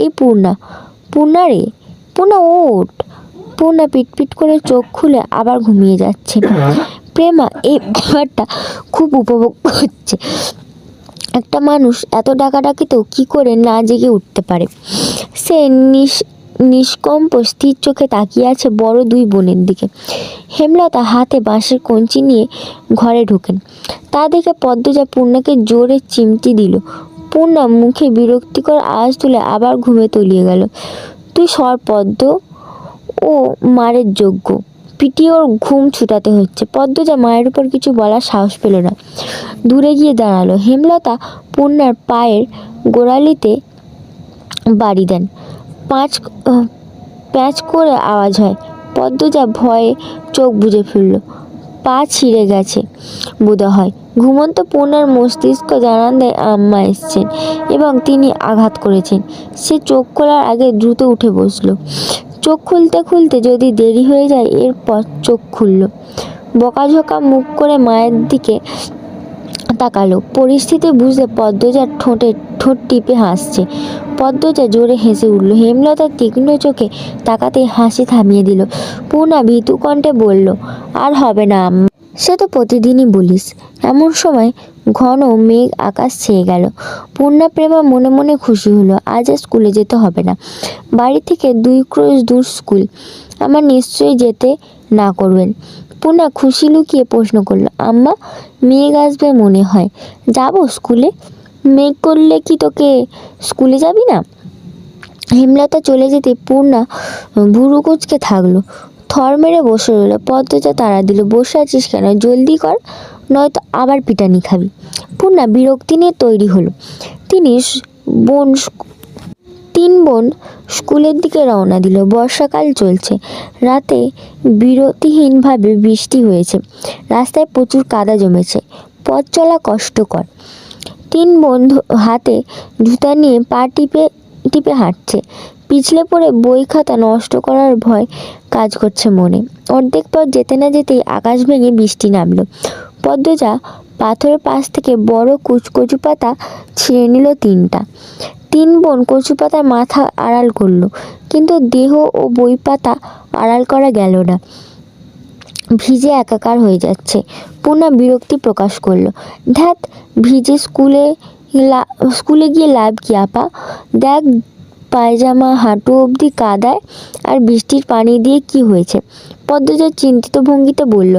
এই পূর্ণা, পূর্ণা রে, পূর্ণা ওঠ। পূর্ণা পিটপিট করে চোখ খুলে আবার ঘুমিয়ে যাচ্ছে। প্রেমা এই ব্যাপারটা খুব উপভোগ করছে। একটা মানুষ এত ডাকাডাকিতেও কি করে না জেগে উঠতে পারে। সে নিষ্কম্প স্থির চোখে তাকিয়ে আছে বড় দুই বোনের দিকে। হেমলতা হাতে বাঁশের কঞ্চি নিয়ে ঘরে ঢোকেন। তা দেখে পদ্মজা পূর্ণাকে জোরে চিমটি দিল। পূর্ণা মুখে বিরক্তিকর আওয়াজ তুলে আবার ঘুমে তলিয়ে গেল। তুই সর পদ্ম, ও মারের যোগ্য, পিটিয়ে ওর ঘুম ছুটাতে হচ্ছে। পদ্মজা মায়ের উপর কিছু বলার সাহস পেল না, দূরে গিয়ে দাঁড়ালো। হেমলতা পূর্ণার পায়ের গোড়ালিতে বাড়ি দেন। প্যাঁচ করে আওয়াজ হয়। পদ্মজা ভয়ে চোখ বুজে ফেলল। পা ছিঁড়ে গেছে বোধ হয়। ঘুমন্ত পূর্ণার মস্তিষ্ক জানান দেয় আম্মা এসছেন এবং তিনি আঘাত করেছেন। সে চোখ খোলার আগে দ্রুত উঠে বসলো। চোখ খুলতে খুলতে যদি দেরি হয়ে যায়। এরপর চোখ খুলল। বকাঝকা মুখ করে মায়ের দিকে তাকালো। পরিস্থিতি বুঝে পদ্মজার ঠোঁট টিপে হাসছে। পদ্মজা জোরে হেসে উঠল। হেমলতার তীক্ষ্ণ চোখে তাকাতেই হাসি থামিয়ে দিল। পূর্ণা ভীতু কণ্ঠে বলল, আর হবে না আম্মা, সে তো প্রতিদিনই বলিস। এমন সময় ঘন মেঘ আকাশ ছেয়ে গেল। পূর্ণা প্রেমা মনে মনে খুশি হলো। আজ আর স্কুলে যেতে হবে না। বাড়ি থেকে 2 ক্রোশ দূর স্কুল। আমার নিশ্চয়ই যেতে না করবেন। পূর্ণা খুশি লুকিয়ে প্রশ্ন করলো, আম্মা মেঘ আসবে মনে হয়, যাবো স্কুলে? মেঘ করলে কি তোকে স্কুলে যাবি না? হেমলতা চলে যেতে পূর্ণা ভুরু কুঁচকে থাকলো। থর মেরে বসে রইল। পদ্মজা তাড়া দিল, বসে আছিস কেন, জলদি কর, নয়তো আবার পিটানি খাবি। পূর্ণা বিরক্তি নিয়ে তৈরি হলো। তিন বোন স্কুলের দিকে রওনা দিল। বর্ষাকাল চলছে। রাতে বিরতিহীনভাবে বৃষ্টি হয়েছে। রাস্তায় প্রচুর কাদা জমেছে। পথ চলা কষ্টকর। 3 বোন হাতে জুতা নিয়ে পা টিপে টিপে হাঁটছে। পিছলে পড়ে বই খাতা নষ্ট করার ভয় কাজ করছে মনে। অর্ধেক পথ যেতে না যেতেই আকাশ ভেঙে বৃষ্টি নামলো। পদ্মজা পাথরের পাশ থেকে বড় কচু পাতা ছিঁড়ে নিল 3টা। 3 বোন কচু পাতার মাথা আড়াল করলো, কিন্তু দেহ ও বই পাতা আড়াল করা গেল না। ভিজে একাকার হয়ে যাচ্ছে। পূর্ণা বিরক্তি প্রকাশ করলো। ধ্যাত, ভিজে স্কুলে গিয়ে লাভ কি আপা? দেখ পায়জামা হাঁটু অবধি কাদায়, আর বৃষ্টির পানি দিয়ে কি হয়েছে? পদ্মজা চিন্তিত ভঙ্গিতে বলল,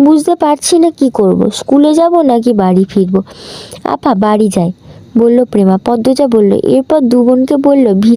বুঝতে পারছি না কি করব, স্কুলে যাব নাকি বাড়ি ফিরবো। আপা বাড়ি যাই, বলল প্রেমা। পদ্মজা বলল। এরপর 2 বোনকে বলল,